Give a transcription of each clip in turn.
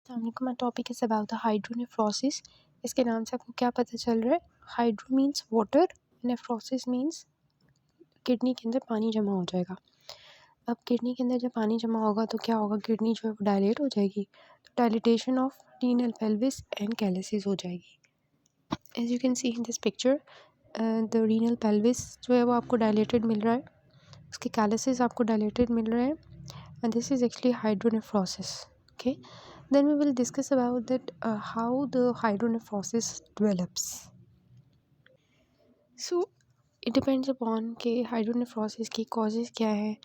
अस्सलाम वालेकुम। My topic is about the hydronephrosis. इसके नाम से आपको क्या पता चल रहा है? Hydro means water, nephrosis means kidney के अंदर पानी जमा हो जाएगा। अब किडनी के अंदर जब पानी जमा होगा तो क्या होगा? किडनी जो है वो डायलेट हो जाएगी, तो dilatation of renal pelvis and calyces हो जाएगी। As you can see in this picture, the renal pelvis जो है वो आपको डायलेटेड मिल रहा है, उसके कैलिसिस आपको डायलेटेड मिल रहे हैं, and this is actually hydronephrosis. Okay, then we will discuss about that how the hydronephrosis develops. So it depends upon कि hydronephrosis की causes क्या है।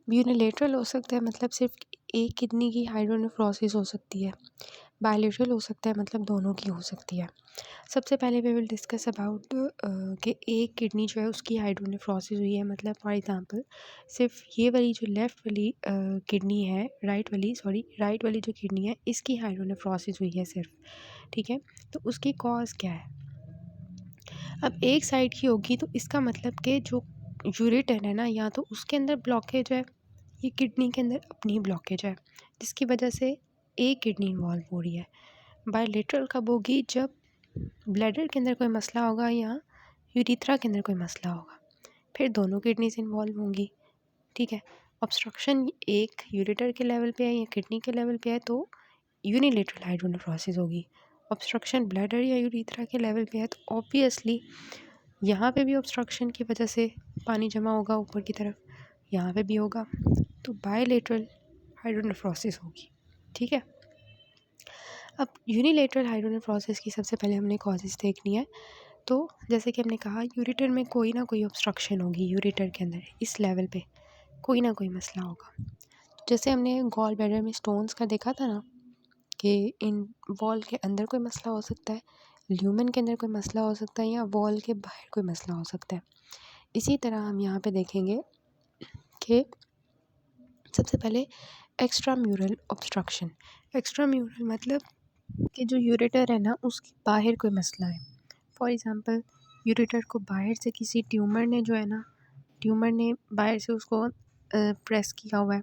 यूनिलेटरल हो सकता है, मतलब सिर्फ एक किडनी की हाइड्रोनेफ्रोसिस हो सकती है। बायलेटरल हो सकता है, मतलब दोनों की हो सकती है। सबसे पहले वी विल डिस्कस अबाउट कि एक किडनी जो है उसकी हाइड्रोनेफ्रोसिस हुई है, मतलब फॉर एग्जांपल सिर्फ ये वाली जो लेफ़्ट वाली किडनी है, राइट वाली जो किडनी है इसकी हाइड्रोनेफ्रोसिस हुई है सिर्फ, ठीक है। तो उसकी कॉज क्या है? अब एक साइड की होगी तो इसका मतलब कि जो यूरेटर है ना, या तो उसके अंदर ब्लॉकेज है, ये किडनी के अंदर अपनी ब्लॉकेज है, जिसकी वजह से एक किडनी इन्वॉल्व हो रही है। बायलेटरल कब होगी? जब ब्लैडर के अंदर कोई मसला होगा या यूरिथ्रा के अंदर कोई मसला होगा, फिर दोनों किडनीज इन्वॉल्व होंगी, ठीक है। ऑब्स्ट्रक्शन एक यूरेटर के लेवल पे है या किडनी के लेवल पे है तो यूनिलेटरल हाइड्रोनेफ्रोसिस होगी। ऑब्स्ट्रक्शन ब्लैडर या यूरिथ्रा के लेवल पे है तो ऑब्वियसली यहाँ पे भी ऑब्स्ट्रक्शन की वजह से पानी जमा होगा ऊपर की तरफ, यहाँ पे भी होगा, तो बायलेटरल हाइड्रोनेफ्रोसिस होगी, ठीक है। अब यूनिलेटरल हाइड्रोनेफ्रोसिस की सबसे पहले हमने कॉजेज़ देखनी है। तो जैसे कि हमने कहा, यूरेटर में कोई ना कोई ऑब्स्ट्रक्शन होगी, यूरेटर के अंदर इस लेवल पे कोई ना कोई मसला होगा। तो जैसे हमने गॉल ब्लैडर में स्टोन्स का देखा था ना, कि इन वॉल के अंदर कोई मसला हो सकता है, ल्यूमेन के अंदर कोई मसला हो सकता है, या वॉल के बाहर कोई मसला हो सकता है। इसी तरह हम यहाँ पे देखेंगे कि सबसे पहले extra mural obstruction. Extra mural मतलब कि जो यूरेटर है ना उसके बाहर कोई मसला है। फॉर एग्ज़ाम्पल यूरेटर को बाहर से किसी ट्यूमर ने जो है ना, ट्यूमर ने बाहर से उसको प्रेस किया हुआ है,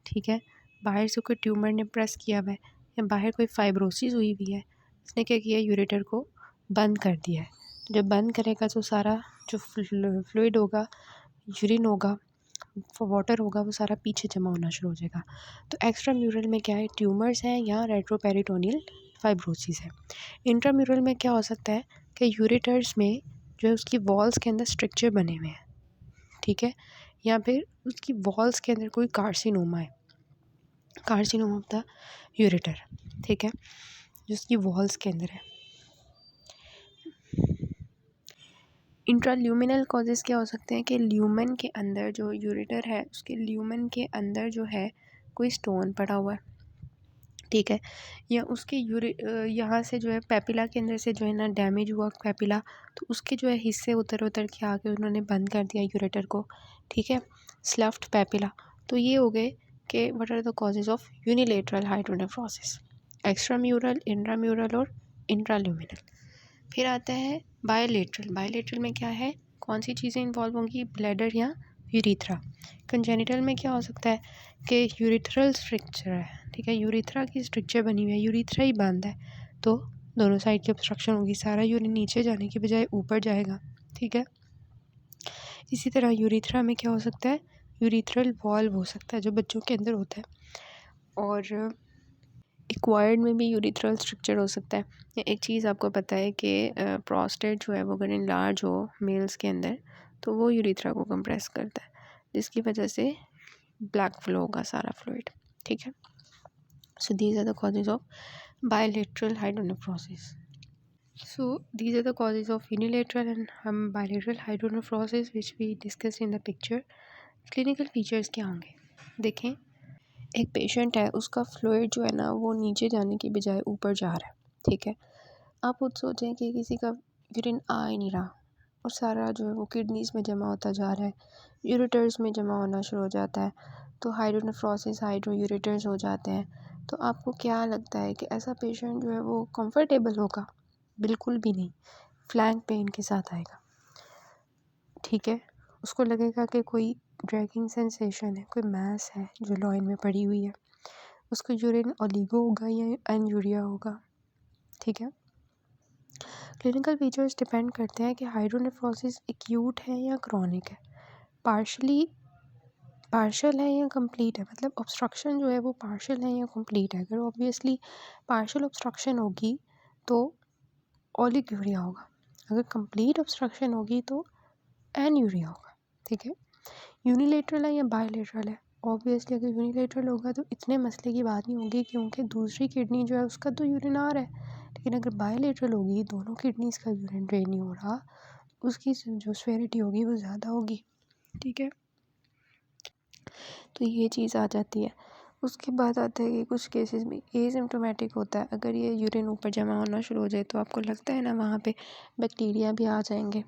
ठीक है। बाहर से कोई ट्यूमर ने प्रेस किया हुआ है या बाहर कोई फाइब्रोसिस हुई हुई है, उसने क्या किया? यूरेटर को बंद कर दिया है। तो जब बंद करेगा तो सारा जो फ्लूइड होगा, यूरिन होगा, वाटर होगा, वो सारा पीछे जमा होना शुरू हो जाएगा। तो एक्स्ट्रा म्यूरल में क्या है? ट्यूमर्स हैं या रेट्रोपेरिटोनियल फाइब्रोसिस है। इंट्राम्यूरल में क्या हो सकता है कि यूरेटर्स में जो है उसकी वॉल्स के अंदर स्ट्रक्चर बने हुए हैं, ठीक है, या फिर उसकी वॉल्स के अंदर कोई कार्सिनोमा है, कार्सिनोमा ऑफ द यूरेटर, ठीक है, जो उसकी वॉल्स के अंदर है। इंट्राल्यूमिनल कॉजेज़ क्या हो सकते हैं कि ल्यूमन के अंदर जो यूरेटर है उसके ल्यूमन के अंदर जो है कोई स्टोन पड़ा हुआ है, ठीक है, या उसके यहाँ से जो है पेपिला के अंदर से जो है ना डैमेज हुआ पेपिला, तो उसके जो है हिस्से उतर के आके उन्होंने बंद कर दिया यूरेटर को, ठीक है, स्लफ्ड पेपिला। तो ये हो गए कि what are the causes of unilateral hydronephrosis, extramural, intramural और इंट्राल्यूमिनल। फिर आता है बायलेटरल। बायलेटरल में क्या है? कौन सी चीज़ें इन्वॉल्व होंगी? ब्लैडर या यूरिथ्रा। कंजेनिटल में क्या हो सकता है कि यूरिथ्रल स्ट्रक्चर है, ठीक है, यूरिथ्रा की स्ट्रक्चर बनी हुई है, यूरिथ्रा ही बंद है, तो दोनों साइड की ऑब्स्ट्रक्शन होगी, सारा यूरिन नीचे जाने की बजाय ऊपर जाएगा, ठीक है। इसी तरह यूरिथ्रा में क्या हो सकता है? यूरिथ्रल वॉल्व हो सकता है जो बच्चों के अंदर होता है, और एक्वायर्ड में भी यूरिथ्रल स्ट्रक्चर हो सकता है। या एक चीज़ आपको पता है कि प्रोस्टेट जो है वो अगर इनलार्ज हो मेल्स के अंदर तो वो यूरिथ्रा को कंप्रेस करता है, जिसकी वजह से ब्लैक फ्लो होगा सारा फ्लूइड, ठीक है। So these are the causes of bilateral hydronephrosis. So these are the causes of unilateral and bilateral hydronephrosis which we discuss in the picture. Clinical features क्या होंगे? देखें, एक पेशेंट है, उसका फ्लूइड जो है ना वो नीचे जाने की बजाय ऊपर जा रहा है, ठीक है। आप खुद सोचें कि किसी का यूरिन आ ही नहीं रहा और सारा जो है वो किडनीज़ में जमा होता जा रहा है, यूरेटर्स में जमा होना शुरू हो जाता है, तो हाइड्रोनेफ्रोसिस, हाइड्रो यूरेटर्स हो जाते हैं। तो आपको क्या लगता है कि ऐसा पेशेंट जो है वो कंफर्टेबल होगा? बिल्कुल भी नहीं, फ्लैंक पेन के साथ आएगा, ठीक है। उसको लगेगा कि कोई ड्रैगिंग सेंसेशन है, कोई मैस है जो लॉइन में पड़ी हुई है, उसका यूरिन ओलिगो होगा या एनयूरिया होगा। ठीक है। क्लिनिकल फीचर्स डिपेंड करते हैं कि हाइड्रोनेफ्रोसिस एक्यूट है या क्रॉनिक है, पार्शियल है या कंप्लीट है, मतलब ऑब्स्ट्रक्शन जो है वो पार्शियल है या कंप्लीट है। अगर ऑब्वियसली पार्शियल ऑब्स्ट्रक्शन होगी तो ओलिगोयूरिया होगा, अगर कंप्लीट ऑब्स्ट्रक्शन होगी तो एनयूरिया होगा। ठीक है। यूनिलेटरल है या बायलेटरल है, ऑब्वियसली अगर यूनिलेटरल होगा तो इतने मसले की बात नहीं होगी क्योंकि दूसरी किडनी जो है उसका तो यूरिन आ रहा है। लेकिन अगर बायलेटरल होगी, दोनों किडनीज का यूरिन ड्रेन नहीं हो रहा, उसकी जो स्वेरिटी होगी वो ज़्यादा होगी। ठीक है। तो ये चीज़ आ जाती है। उसके बाद आता है कि कुछ केसेस में एसिम्प्टोमेटिक होता है, अगर ये यूरिन ऊपर जमा होना शुरू हो जाए तो आपको लगता है ना वहाँ पे बैक्टीरिया भी आ जाएंगे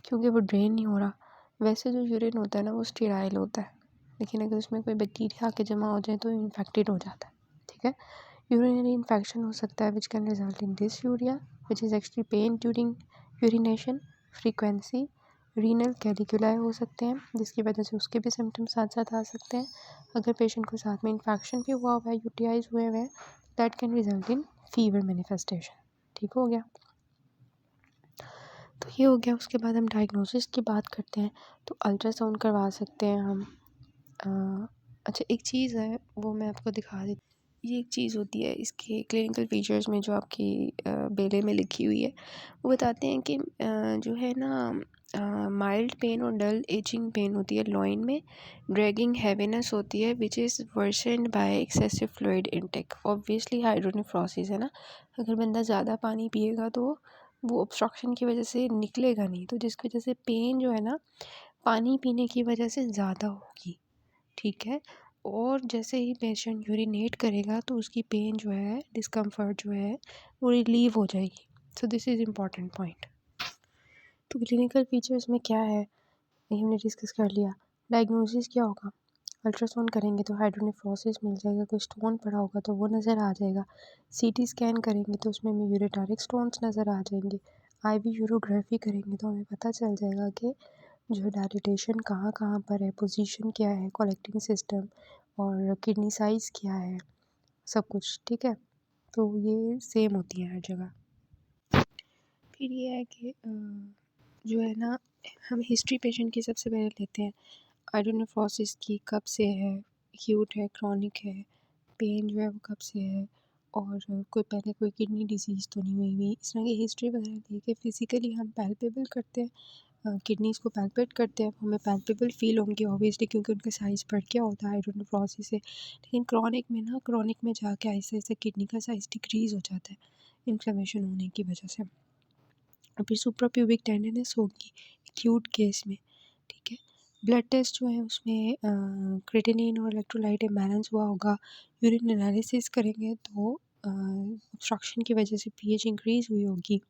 क्योंकि वो ड्रेन नहीं हो रहा। वैसे जो यूरिन होता है ना वो स्टेराइल होता है, लेकिन अगर उसमें कोई बैक्टीरिया आके जमा हो जाए तो इन्फेक्टेड हो जाता है। ठीक है। यूरिनरी इन्फेक्शन हो सकता है which can result in dysuria which is actually pain during urination, frequency, renal calculi हो सकते हैं जिसकी वजह से उसके भी सिम्टम्स साथ साथ आ सकते हैं। अगर पेशेंट को साथ में इन्फेक्शन भी हुआ है, यूटीआईज हुए हुए हैं, that can result in fever manifestation. ठीक हो गया। तो ये हो गया। उसके बाद हम डायग्नोसिस की बात करते हैं तो अल्ट्रासाउंड करवा सकते हैं हम। अच्छा एक चीज़ है वो मैं आपको दिखा देती, ये एक चीज़ होती है इसके क्लिनिकल फीचर्स में जो आपकी बेले में लिखी हुई है, वो बताते हैं कि जो है ना माइल्ड पेन और डल एचिंग पेन होती है लॉइन में, ड्रैगिंग हैवीनेस होती है which is worsened by excessive fluid intake. Obviously hydronephrosis है ना, अगर बंदा ज़्यादा पानी पिएगा तो वो ऑब्स्ट्रक्शन की वजह से निकलेगा नहीं, तो जिसकी वजह से पेन जो है ना पानी पीने की वजह से ज़्यादा होगी। ठीक है। और जैसे ही पेशेंट यूरिनेट करेगा तो उसकी पेन जो है, डिस्कम्फर्ट जो है वो रिलीव हो जाएगी। So this is important point. तो क्लिनिकल फीचर्स में क्या है ये हमने डिस्कस कर लिया। डायग्नोसिस क्या होगा, अल्ट्रासाउंड करेंगे तो हाइड्रोनेफ्रोसिस मिल जाएगा, कोई स्टोन पड़ा होगा तो वो नज़र आ जाएगा। सीटी स्कैन करेंगे तो उसमें हमें यूरेटारिक स्टोन्स नज़र आ जाएंगे। आईवी यूरोग्राफी करेंगे तो हमें पता चल जाएगा कि जो डायलिटेशन कहाँ कहाँ पर है, पोजीशन क्या है, कलेक्टिंग सिस्टम और किडनी साइज़ क्या है, सब कुछ। ठीक है। तो ये सेम होती है हर जगह। फिर ये है कि जो है ना हम हिस्ट्री पेशेंट की सबसे पहले लेते हैं, हाइड्रोनेफ्रोसिस की कब से है, एक्यूट है, क्रॉनिक है, पेन जो है वो कब से है, और कोई पहले कोई किडनी डिसीज़ तो नहीं हुई हुई, इस तरह की हिस्ट्री वगैरह दे के फिज़िकली हम पैल्पेबल करते हैं, किडनीज़ को पैल्पेट करते हैं, हमें पैल्पेबल फील होंगे ऑब्वियसली क्योंकि उनका साइज़ बढ़ गया होता है हाइड्रोनेफ्रोसिस से। लेकिन क्रॉनिक में जाके आहिस्ता आहिस्ता किडनी का साइज़ डिक्रीज़ हो जाता है इन्फ्लेमेशन होने की वजह से। और फिर सुप्राप्यूबिक टेंडरनेस होगी एक्यूट केस में। ठीक है। ब्लड टेस्ट जो है उसमें क्रेटिनिन और इलेक्ट्रोलाइट इम्बैलेंस हुआ होगा। यूरिन एनालिसिस करेंगे तो ऑब्स्ट्रक्शन की वजह से पीएच इंक्रीज़ हुई होगी।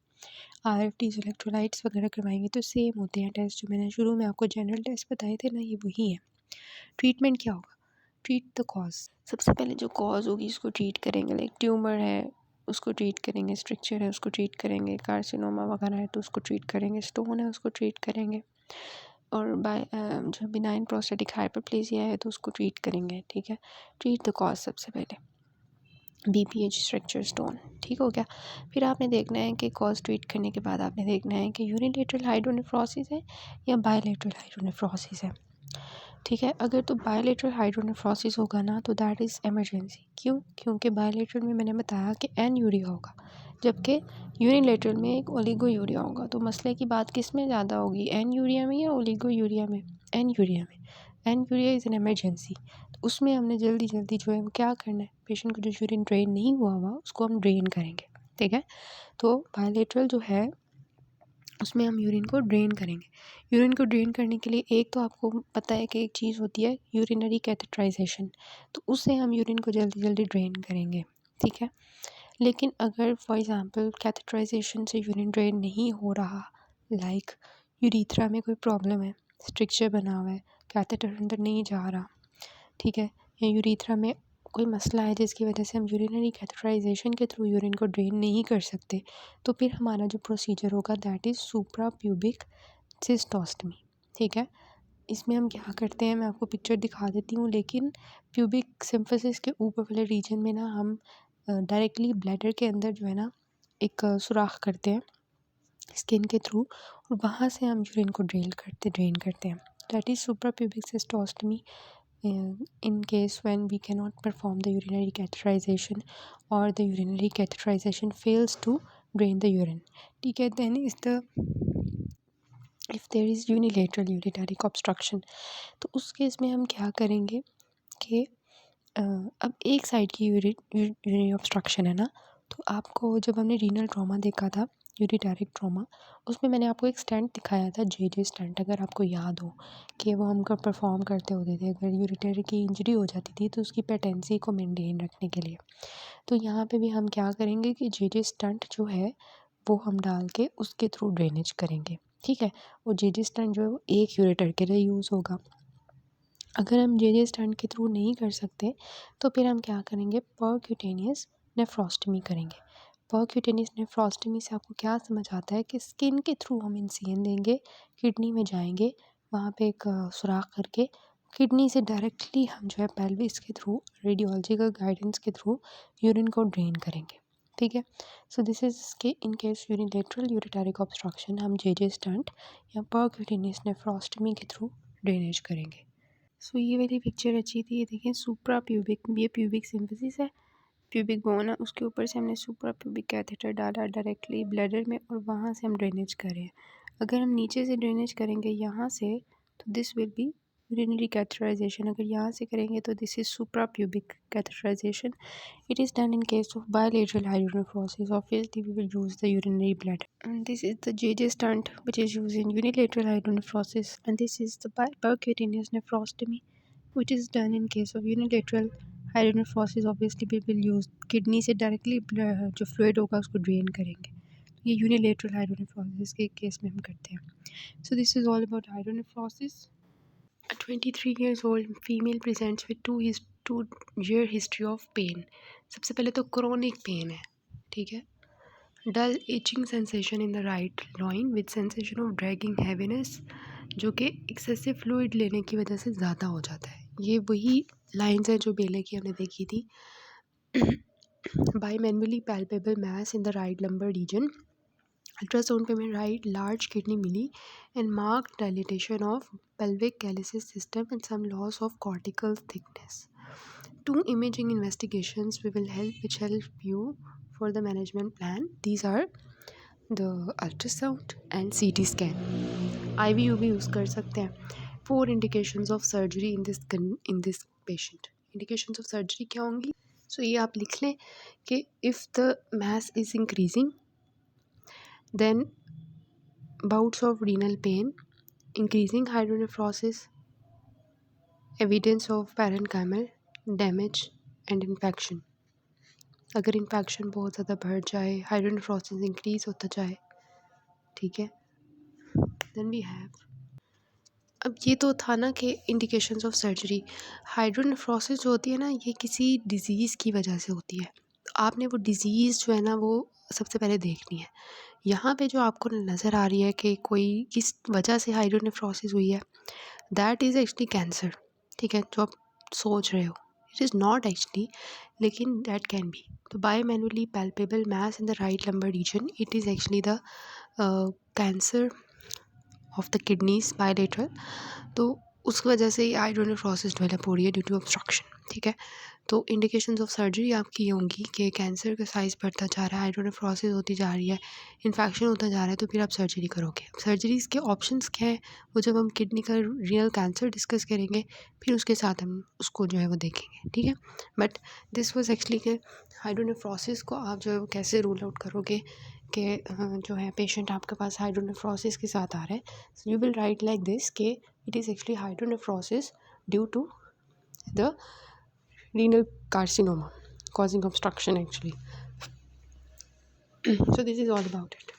आरएफटीज इलेक्ट्रोलाइट्स वगैरह करवाएंगे तो सेम होते हैं टेस्ट, जो मैंने शुरू में आपको जनरल टेस्ट बताए थे ना, ये वही है। ट्रीटमेंट क्या होगा, ट्रीट द कॉज। सबसे पहले जो कॉज होगी उसको ट्रीट करेंगे, लाइक ट्यूमर है उसको ट्रीट करेंगे, स्ट्रक्चर है उसको ट्रीट करेंगे, कार्सिनोमा वगैरह है तो उसको ट्रीट करेंगे, स्टोन है उसको ट्रीट करेंगे, और जो बिनाइन प्रोस्टेटिक हाइपरप्लेसिया है तो उसको ट्रीट करेंगे। ठीक है। ट्रीट द कॉज सबसे पहले, बीपीएच स्ट्रक्चर स्टोन। ठीक हो गया। फिर आपने देखना है कि कॉज ट्रीट करने के बाद आपने देखना है कि यूनिलेटरल हाइड्रोनेफ्रोसिस है या बायलेटरल हाइड्रोनेफ्रोसिस है। ठीक है। अगर तो बायलेटरल हाइड्रोनेफ्रोसिस होगा ना तो दैट इज़ इमरजेंसी। क्यों? क्योंकि बायलेटरल में मैंने बताया कि एनयूरिया होगा, जबकि यूनिलेटरल में एक ओलिगोयूरिया होगा। तो मसले की बात किस में ज़्यादा होगी, एनयूरिया में या ओलिगोयूरिया में? एनयूरिया में। एनयूरिया इज़ एन इमरजेंसी, तो उसमें हमने जल्दी जो है वो क्या करना है, पेशेंट को जो यूरिन ड्रेन नहीं हुआ उसको हम ड्रेन करेंगे। ठीक है। तो बायलेटरल जो है उसमें हम यूरिन को ड्रेन करेंगे। यूरिन को ड्रेन करने के लिए एक तो आपको पता है कि एक चीज़ होती है यूरिनरी कैथेटराइजेशन, तो उससे हम यूरिन को जल्दी ड्रेन करेंगे। ठीक है। लेकिन अगर फॉर एग्ज़ाम्पल कैथेटराइजेशन से यूरिन ड्रेन नहीं हो रहा, लाइक यूरीथ्रा में कोई प्रॉब्लम है, स्ट्रक्चर बना हुआ है, कैथेटर अंदर नहीं जा रहा, ठीक है, या यूरीथ्रा में कोई मसला है जिसकी वजह से हम यूरिनरी कैथेटराइजेशन के थ्रू यूरिन को ड्रेन नहीं कर सकते, तो फिर हमारा जो प्रोसीजर होगा दैट इज़ सुप्राप्यूबिक सिस्टोस्टमी। ठीक है। इसमें हम क्या करते हैं, मैं आपको पिक्चर दिखा देती हूँ, लेकिन प्यूबिक सिम्फिसिस के ऊपर वाले रीजन में ना हम डायरेक्टली ब्लैडर के अंदर जो है ना एक सुराख करते हैं स्किन के थ्रू, और वहाँ से हम यूरिन को ड्रेन करते हैं। That is suprapubic cystostomy in case when we cannot perform the urinary catheterization or the urinary catheterization fails to drain the urine. ठीक है, then is the if there is unilateral urinary obstruction, तो उस case में हम क्या करेंगे कि अब एक साइड की यूरिनरी ऑब्स्ट्रक्शन है ना, तो आपको जब हमने रीनल ट्रॉमा देखा था, यूरिटारिक ट्रॉमा, उसमें मैंने आपको एक स्टेंट दिखाया था, जे स्टेंट, अगर आपको याद हो कि वो हम कब परफॉर्म करते होते थे अगर यूरिटरी की इंजरी हो जाती थी तो उसकी पेटेंसी को मेंटेन रखने के लिए। तो यहाँ पे भी हम क्या करेंगे कि जे स्टंट जो है वो हम डाल के उसके थ्रू ड्रेनेज करेंगे। ठीक है, और जे स्टंट जो है वो एक यूरेटर के लिए यूज़ होगा। अगर हम जे स्टंट के थ्रू नहीं कर सकते तो फिर हम क्या करेंगे, परक्यूटेनियस नेफ्रोस्टमी करेंगे। परक्यूटेनियस नेफ्रोस्टमी से आपको क्या समझ आता है कि स्किन के थ्रू हम इंसिजन देंगे, किडनी में जाएंगे, वहाँ पे एक सुराख करके किडनी से डायरेक्टली हम जो है पेल्विस के थ्रू रेडियोलॉजिकल गाइडेंस के थ्रू यूरिन को ड्रेन करेंगे। ठीक है, सो दिस इज़ के इन केस यूरिलेटरल यूरिटारिक ऑब्स्ट्रक्शन हम जे स्टंट या परक्यूटेनियस नेफ्रोस्टमी के थ्रू ड्रेनेज करेंगे। सो ये वाली पिक्चर अच्छी थी, ये देखें सुप्रा प्यूबिक, ये प्यूबिक सिम्फिसिस है, प्यूबिक बोन है, उसके ऊपर से हमने सुप्रा प्यूबिक कैथेटर डाला डायरेक्टली ब्लैडर में और वहाँ से हम ड्रेनेज करें। अगर हम नीचे से ड्रेनेज करेंगे यहाँ से तो this will be urinary catheterization, अगर यहाँ से करेंगे तो this is suprapubic catheterization. It is done in case of bilateral hydronephrosis. Obviously, we will use the urinary bladder. And this is the JJ stunt, which is used in unilateral hydronephrosis. And this is the percutaneous nephrostomy, which is done in case of unilateral hydronephrosis. Obviously, we will use kidney से directly जो fluid होगा उसको drain करेंगे। ये unilateral hydronephrosis के case में हम करते हैं। So this is all about hydronephrosis. A 23 years old female presents with 2-year history of pain. सबसे पहले तो chronic pain है, ठीक है, dull itching sensation in the right loin with sensation of dragging heaviness, जो कि excessive fluid लेने की वजह से ज़्यादा हो जाता है। ये वही लाइन्स हैं जो बेले की हमने देखी थी। Bimanually palpable mass in the right lumbar region. Ultrasound पे में राइट लार्ज किडनी मिली and marked dilatation of pelvic calyces system and some loss of cortical thickness. 2 imaging investigations which help you for the management plan. These are the ultrasound and CT scan. IVU भी use कर सकते हैं। 4 indications of surgery in this patient. Indications of surgery क्या होंगी? So ये आप लिख लें कि if the mass is increasing, then bouts of renal pain, increasing hydronephrosis, evidence of parenchymal damage and infection. अगर इन्फेक्शन बहुत ज़्यादा बढ़ जाए, हाइड्रोनेफ्रोसिस इंक्रीज होता जाए, ठीक है, देन वी हैव। अब ये तो था ना कि इंडिकेशंस ऑफ सर्जरी। हाइड्रोनेफ्रोसिस जो होती है ना, ये किसी डिज़ीज़ की वजह से होती है। आपने वो डिज़ीज़ जो है ना वो सबसे पहले देखनी है। यहाँ पे जो आपको नज़र आ रही है कि कोई किस वजह से हाइड्रोनेफ्रोसिस हुई है, दैट इज़ एक्चुअली कैंसर। ठीक है, जो आप सोच रहे हो, इट इज़ नॉट एक्चुअली, लेकिन दैट कैन बी। तो bimanually palpable mass in the right lumbar region, it is actually the cancer of the kidneys bilateral. तो उस वजह से हाइड्रोनेफ्रोसिस डेवलप हो रही है ड्यू टू ऑब्स्ट्रक्शन। ठीक है, तो इंडिकेशंस ऑफ सर्जरी आपकी ये होंगी कि कैंसर का साइज़ बढ़ता जा रहा है, हाइड्रोनेफ्रोसिस होती जा रही है, इन्फेक्शन होता जा रहा है, तो फिर आप सर्जरी करोगे। सर्जरीज़ के ऑप्शंस क्या हैं, वो जब हम किडनी का रियल कैंसर डिस्कस करेंगे फिर उसके साथ हम उसको जो है वो देखेंगे। ठीक है, बट दिस वाज एक्चुअली कि हाइड्रोनेफ्रोसिस को आप जो है वो कैसे रूल आउट करोगे कि जो है पेशेंट आपके पास हाइड्रोनेफ्रोसिस के साथ आ रहा है। So you will write like this कि it is actually hydronephrosis due to the renal carcinoma causing obstruction actually. So this is all about it.